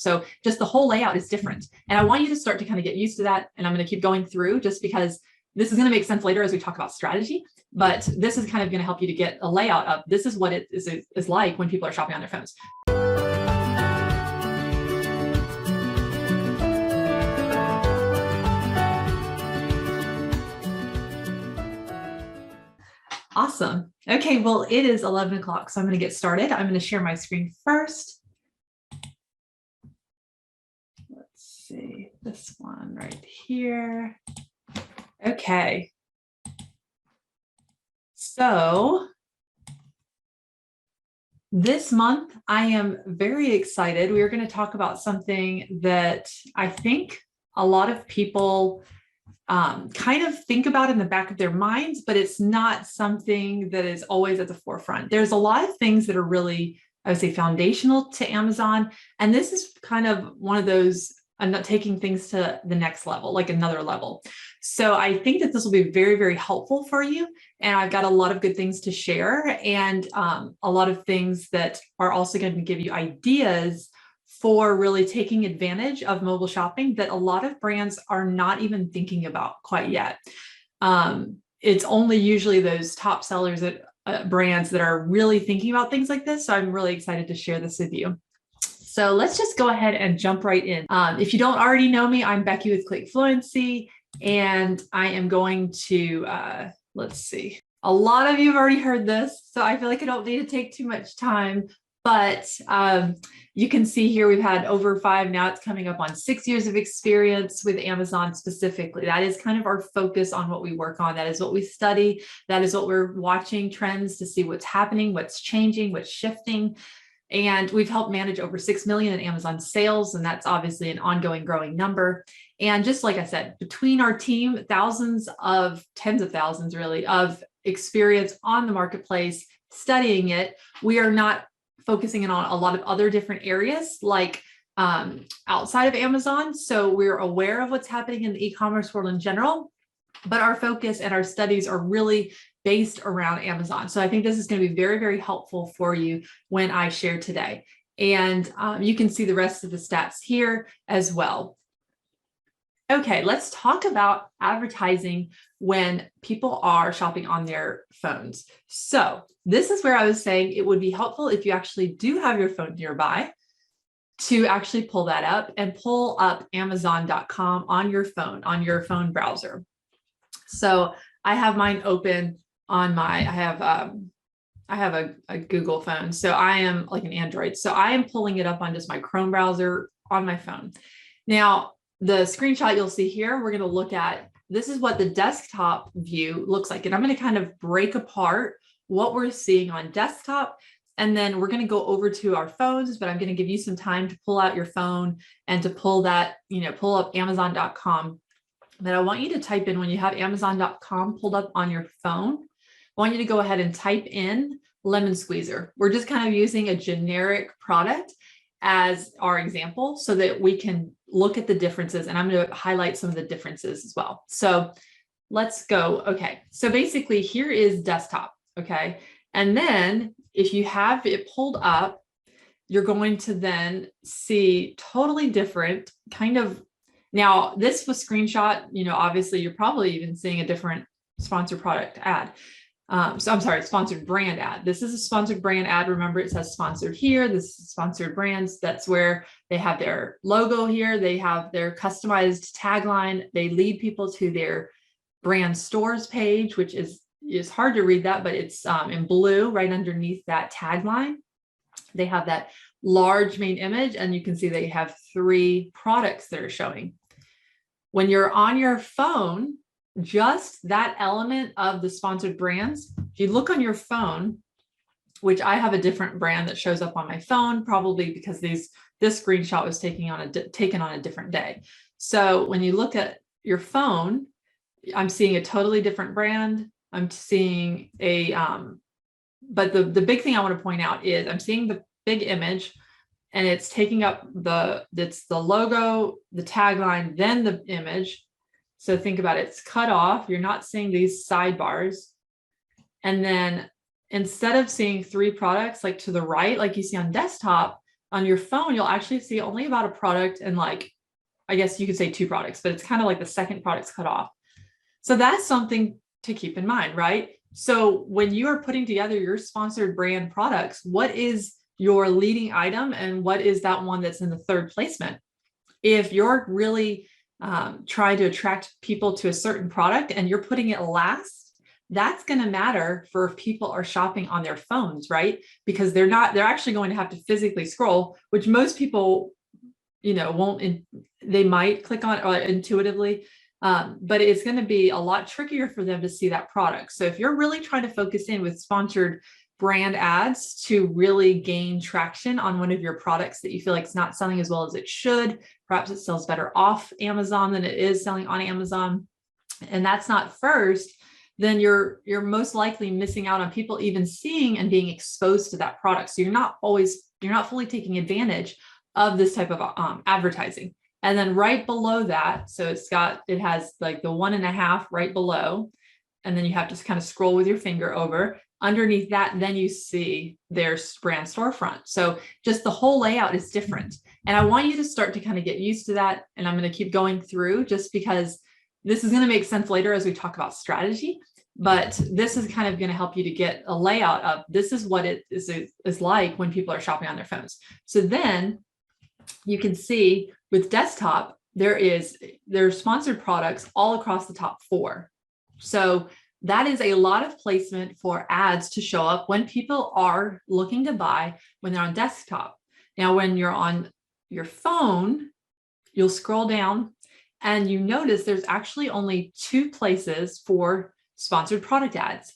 So just the whole layout is different. And I want you to start to kind of get used to that. And I'm going to keep going through just because this is going to make sense later as we talk about strategy. But this is kind of going to help you to get a layout of this is what it is like when people are shopping on their phones. Awesome. Okay, well, it is 11 o'clock, so I'm going to get started. I'm going to share my screen first. Let's see, this one right here. Okay. So this month, I am very excited. We are going to talk about something that I think a lot of people kind of think about in the back of their minds, but it's not something that is always at the forefront. There's a lot of things that are really, I would say, foundational to Amazon. And this is kind of one of those, I'm not taking things to the next level, like another level. So I think that this will be very, very helpful for you. And I've got a lot of good things to share and a lot of things that are also going to give you ideas for really taking advantage of mobile shopping that a lot of brands are not even thinking about quite yet. It's only usually those top sellers at brands that are really thinking about things like this. So I'm really excited to share this with you. So let's just go ahead and jump right in. If you don't already know me, I'm Becky with Click Fluency, and I am going to, let's see. A lot of you have already heard this, so I feel like I don't need to take too much time. But you can see here we've had over 5, now it's coming up on 6 years of experience with Amazon specifically. That is kind of our focus on what we work on. That is what we study. That is what we're watching trends to see what's happening, what's changing, what's shifting. And we've helped manage over 6 million in Amazon sales, and that's obviously an ongoing growing number. And just like I said, between our team, tens of thousands really, of experience on the marketplace, studying it, we are not focusing in on a lot of other different areas like outside of Amazon. So we're aware of what's happening in the e-commerce world in general, but our focus and our studies are really based around Amazon. So I think this is going to be very, very helpful for you when I share today. And you can see the rest of the stats here as well. Okay, let's talk about advertising when people are shopping on their phones. So this is where I was saying it would be helpful if you actually do have your phone nearby to actually pull that up and pull up Amazon.com on your phone browser. So I have mine open on I have a Google phone. So I am like an Android. So I am pulling it up on just my Chrome browser on my phone. Now, the screenshot you'll see here, we're going to look at, this is what the desktop view looks like. And I'm going to kind of break apart what we're seeing on desktop. And then we're going to go over to our phones, but I'm going to give you some time to pull out your phone and to pull that, pull up Amazon.com. But I want you to type in, when you have Amazon.com pulled up on your phone, I want you to go ahead and type in lemon squeezer. We're just kind of using a generic product as our example so that we can look at the differerences, and I'm going to highlight some of the differences as well. So let's go. Okay, so basically here is desktop. Okay, and then if you have it pulled up, you're going to then see totally different kind of. Now this was screenshot, obviously you're probably even seeing a different sponsored product ad. So I'm sorry, sponsored brand ad. This is a sponsored brand ad. Remember, it says sponsored here. This is sponsored brands. That's where they have their logo here. They have their customized tagline. They lead people to their brand stores page, which is hard to read that, but it's in blue right underneath that tagline. They have that large main image, and you can see they have 3 products that are showing. When you're on your phone, just that element of the sponsored brands, if you look on your phone, which I have a different brand that shows up on my phone, probably because this screenshot was taken on a different day. So when you look at your phone, I'm seeing a totally different brand. I'm seeing but the big thing I want to point out is I'm seeing the big image, and it's taking up it's the logo, the tagline, then the image. So think about it, it's cut off. You're not seeing these sidebars. And then instead of seeing 3 products like to the right, like you see on desktop, On your phone, you'll actually see only about a product and like, I guess you could say 2 products, but it's kind of like the second product's cut off. So that's something to keep in mind, right? So when you are putting together your sponsored brand products, what is your leading item and what is that one that's in the third placement? If you're really trying to attract people to a certain product and you're putting it last, that's going to matter for if people are shopping on their phones, right? Because they're actually going to have to physically scroll, which most people, won't, they might click on or intuitively, but it's going to be a lot trickier for them to see that product. So if you're really trying to focus in with sponsored brand ads to really gain traction on one of your products that you feel like it's not selling as well as it should, perhaps it sells better off Amazon than it is selling on Amazon, and that's not first, then you're most likely missing out on people even seeing and being exposed to that product. So you're not fully taking advantage of this type of advertising. And then right below that, so it has like the 1.5 right below, and then you have to kind of scroll with your finger over. Underneath that, then you see their brand storefront. So just the whole layout is different. And I want you to start to kind of get used to that. And I'm going to keep going through just because this is going to make sense later as we talk about strategy. But this is kind of going to help you to get a layout of this is what it is like when people are shopping on their phones. So then you can see with desktop, there's sponsored products all across the top 4. So that is a lot of placement for ads to show up when people are looking to buy when they're on desktop. Now, when you're on your phone, you'll scroll down and you notice there's actually only 2 places for sponsored product ads.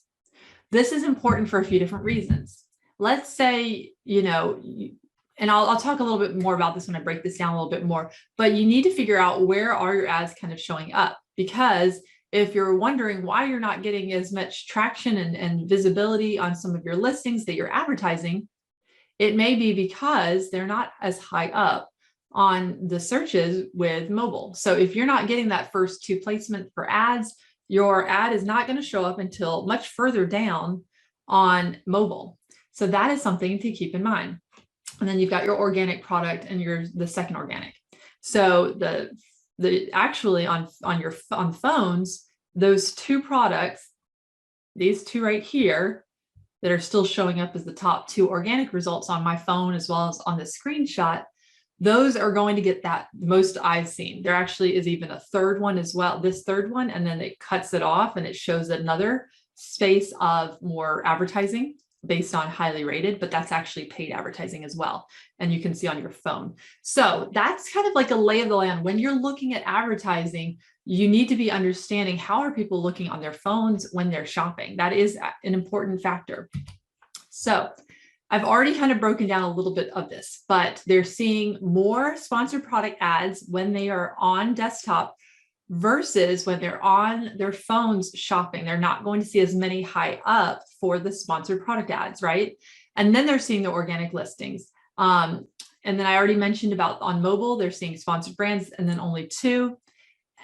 This is important for a few different reasons. Let's say, and I'll talk a little bit more about this when I break this down a little bit more, but you need to figure out where are your ads kind of showing up, because if you're wondering why you're not getting as much traction and visibility on some of your listings that you're advertising, it may be because they're not as high up on the searches with mobile. So if you're not getting that first 2 placement for ads, your ad is not going to show up until much further down on mobile. So that is something to keep in mind. And then you've got your organic product and the second organic. So actually on phones, those 2 products, these 2 right here that are still showing up as the top 2 organic results on my phone as well as on the screenshot, those are going to get that most eyes seen. There actually is even a third one as well, this third one, and then it cuts it off and it shows another space of more advertising based on highly rated, but that's actually paid advertising as well. And you can see on your phone. So that's kind of like a lay of the land. When you're looking at advertising, you need to be understanding how are people looking on their phones when they're shopping. That is an important factor. So I've already kind of broken down a little bit of this, but they're seeing more sponsored product ads when they are on desktop versus when they're on their phones shopping. They're not going to see as many high up for the sponsored product ads, right? And then they're seeing the organic listings. And then I already mentioned about on mobile, they're seeing sponsored brands and then only 2.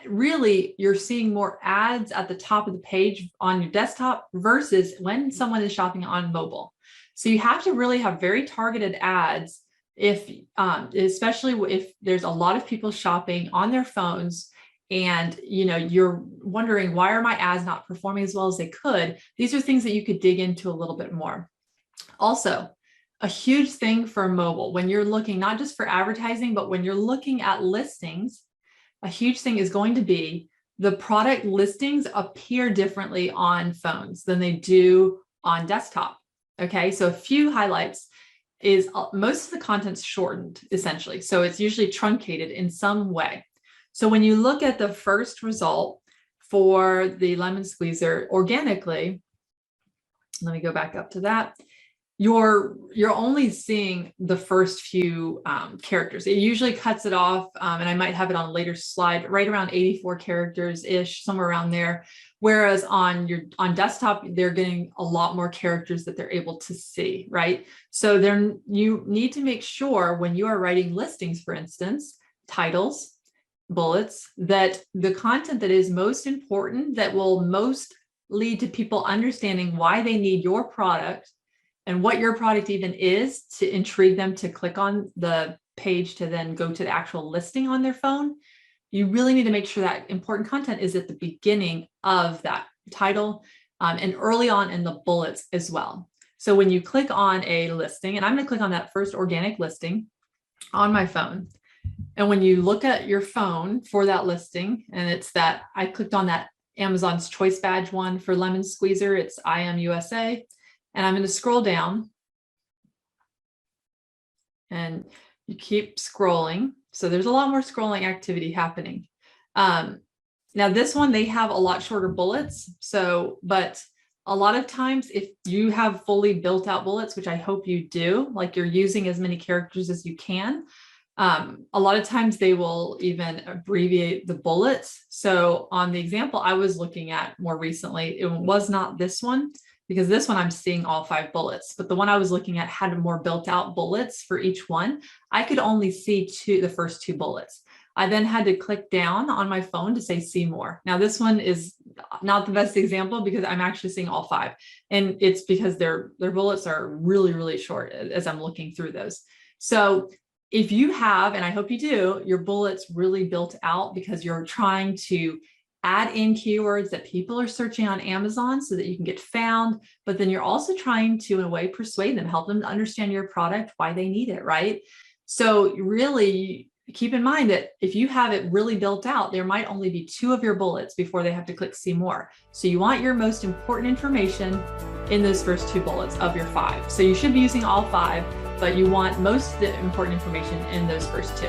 Really, you're seeing more ads at the top of the page on your desktop versus when someone is shopping on mobile. So you have to really have very targeted ads especially if there's a lot of people shopping on their phones and you're wondering, why are my ads not performing as well as they could? These are things that you could dig into a little bit more. Also, a huge thing for mobile, when you're looking not just for advertising, but when you're looking at listings, a huge thing is going to be the product listings appear differently on phones than they do on desktop. Okay, so a few highlights is most of the content's shortened essentially. So it's usually truncated in some way. So when you look at the first result for the lemon squeezer organically, let me go back up to that. You're only seeing the first few characters. It usually cuts it off, and I might have it on a later slide, right around 84 characters-ish, somewhere around there. Whereas on desktop, they're getting a lot more characters that they're able to see, right? So you need to make sure when you are writing listings, for instance, titles, bullets, that the content that is most important, that will most lead to people understanding why they need your product, and what your product even is to intrigue them to click on the page to then go to the actual listing on their phone, you really need to make sure that important content is at the beginning of that title and early on in the bullets as well. So when you click on a listing, and I'm going to click on that first organic listing on my phone. And when you look at your phone for that listing, and it's that I clicked on that Amazon's Choice Badge one for lemon squeezer, it's I Am USA. And I'm going to scroll down and you keep scrolling. So there's a lot more scrolling activity happening. Now this one, they have a lot shorter bullets. So, but a lot of times if you have fully built out bullets, which I hope you do, like you're using as many characters as you can, a lot of times they will even abbreviate the bullets. So on the example I was looking at more recently, it was not this one, because this one I'm seeing all 5 bullets, but the one I was looking at had more built out bullets for each one. I could only see the first 2 bullets. I then had to click down on my phone to say see more. Now this one is not the best example because I'm actually seeing all 5, and it's because their bullets are really, really short as I'm looking through those. So if you have, and I hope you do, your bullets really built out because you're trying to add in keywords that people are searching on Amazon so that you can get found, but then you're also trying to, in a way, persuade them, help them to understand your product, why they need it, right? So really keep in mind that if you have it really built out, there might only be 2 of your bullets before they have to click see more. So you want your most important information in those first 2 bullets of your 5. So you should be using all 5, but you want most of the important information in those first 2.